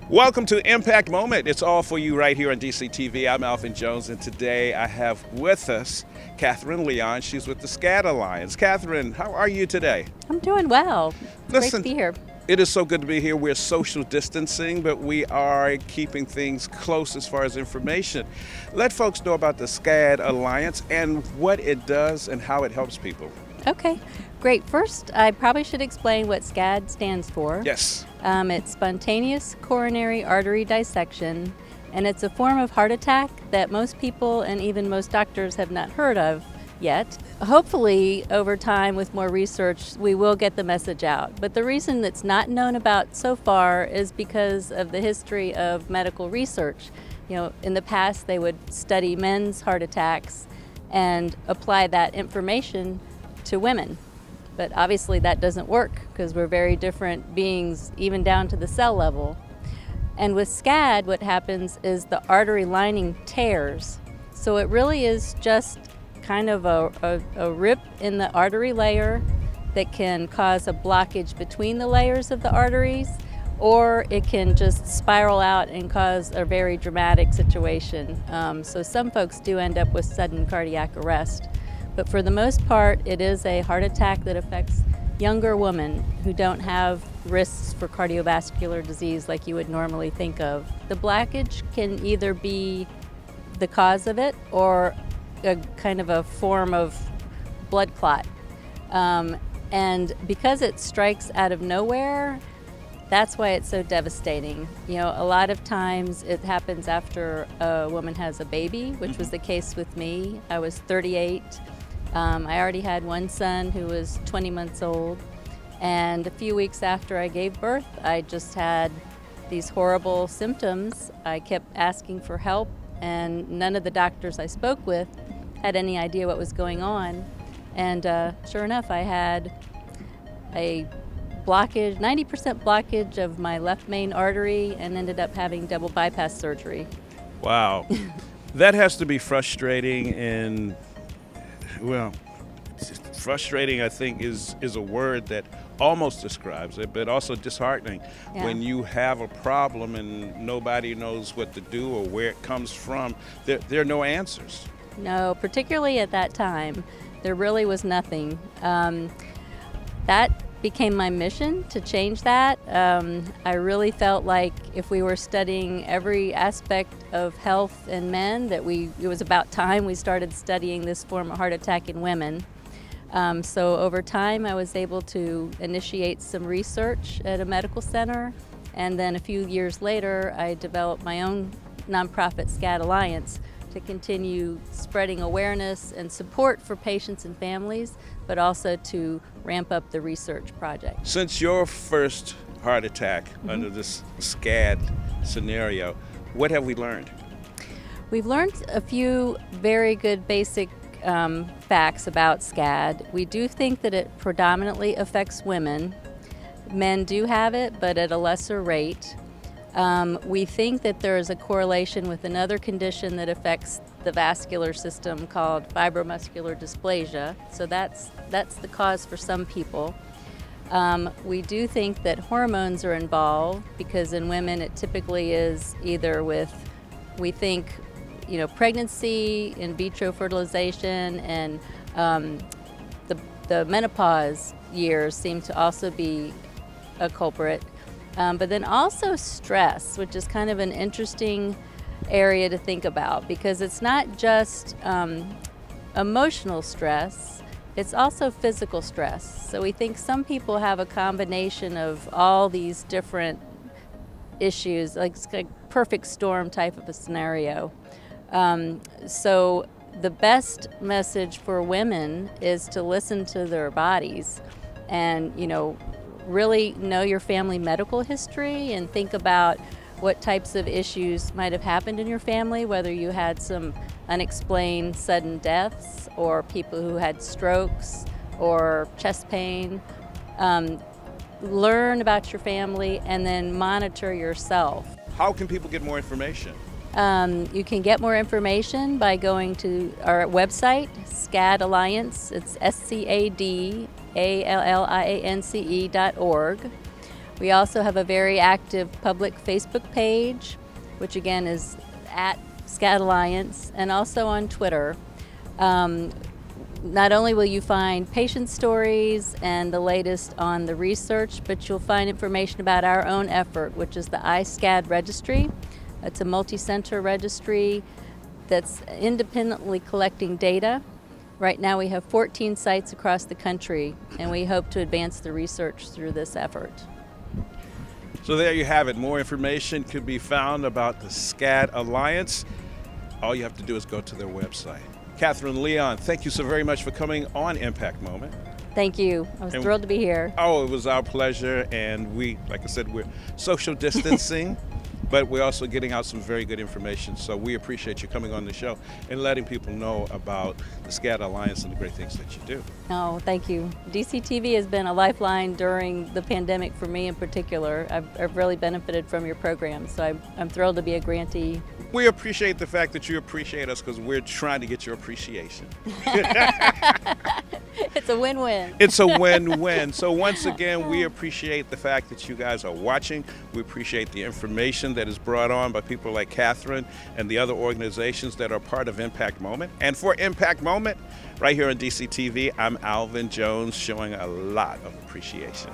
Welcome to Impact Moment. It's all for you right here on DCTV. I'm Alvin Jones, and today I have with us Catherine Leon. She's with the SCAD Alliance. Catherine, how are you today? I'm doing well. Listen, great to be here. It is so good to be here. We're social distancing, but we are keeping things close as far as information. Let folks know about the SCAD Alliance and what it does and how it helps people. Okay, great. First, I probably should explain what SCAD stands for. Yes. It's spontaneous coronary artery dissection, and it's a form of heart attack that most people and even most doctors have not heard of yet. Hopefully, over time with more research, we will get the message out. But the reason it's not known about so far is because of the history of medical research. You know, in the past, they would study men's heart attacks and apply that information to women. But obviously that doesn't work because we're very different beings, even down to the cell level. And with SCAD, what happens is the artery lining tears. So it really is just kind of a rip in the artery layer that can cause a blockage between the layers of the arteries, or it can just spiral out and cause a very dramatic situation. So some folks do end up with sudden cardiac arrest. But for the most part, it is a heart attack that affects younger women who don't have risks for cardiovascular disease like you would normally think of. The blockage can either be the cause of it or a kind of a form of blood clot. And because it strikes out of nowhere, that's why it's so devastating. You know, a lot of times it happens after a woman has a baby, which was the case with me. I was 38. I already had one son who was 20 months old, and a few weeks after I gave birth, I just had these horrible symptoms. I kept asking for help, and none of the doctors I spoke with had any idea what was going on. And sure enough, I had a blockage, 90% blockage of my left main artery, and ended up having double bypass surgery. Wow. That has to be frustrating, and well, frustrating, I think, is a word that almost describes it, but also disheartening when you have a problem and nobody knows what to do or where it comes from. There are no answers. No, particularly at that time, there really was nothing. That became my mission to change that. I really felt like if we were studying every aspect of health in men, that it was about time we started studying this form of heart attack in women. So over time, I was able to initiate some research at a medical center, and then a few years later, I developed my own nonprofit SCAD Alliance to continue spreading awareness and support for patients and families, but also to ramp up the research project. Since your first heart attack under this SCAD scenario, what have we learned? We've learned a few very good basic facts about SCAD. We do think that it predominantly affects women. Men do have it, but at a lesser rate. We think that there is a correlation with another condition that affects the vascular system called fibromuscular dysplasia. So that's the cause for some people. We do think that hormones are involved because in women it typically is either with, we think, you know, pregnancy, in vitro fertilization, and the menopause years seem to also be a culprit. But then also stress, which is kind of an interesting area to think about because it's not just emotional stress, it's also physical stress. So we think some people have a combination of all these different issues, like it's a perfect storm type of a scenario. So the best message for women is to listen to their bodies and, you know, really know your family medical history and think about what types of issues might have happened in your family, whether you had some unexplained sudden deaths or people who had strokes or chest pain. Learn about your family and then monitor yourself. How can people get more information? You can get more information by going to our website, SCAD Alliance. It's SCADALLIANCE.org. We also have a very active public Facebook page, which again is at SCAD Alliance, and also on Twitter. Not only will you find patient stories and the latest on the research, but you'll find information about our own effort, which is the SCAD registry. It's a multi-center registry that's independently collecting data. Right now we have 14 sites across the country, and we hope to advance the research through this effort. So there you have it. More information could be found about the SCAD Alliance. All you have to do is go to their website. Catherine Leon, thank you so very much for coming on Impact Moment. Thank you. I was thrilled to be here. Oh, it was our pleasure. And we, like I said, we're social distancing, but we're also getting out some very good information. So we appreciate you coming on the show and letting people know about the SCAD Alliance and the great things that you do. Oh, thank you. DCTV has been a lifeline during the pandemic for me in particular. I've really benefited from your program, so I'm thrilled to be a grantee. We appreciate the fact that you appreciate us because we're trying to get your appreciation. It's a win-win. It's a win-win. So once again, we appreciate the fact that you guys are watching. We appreciate the information that is brought on by people like Catherine and the other organizations that are part of Impact Moment. And for Impact Moment, right here on DCTV, I'm Alvin Jones, showing a lot of appreciation.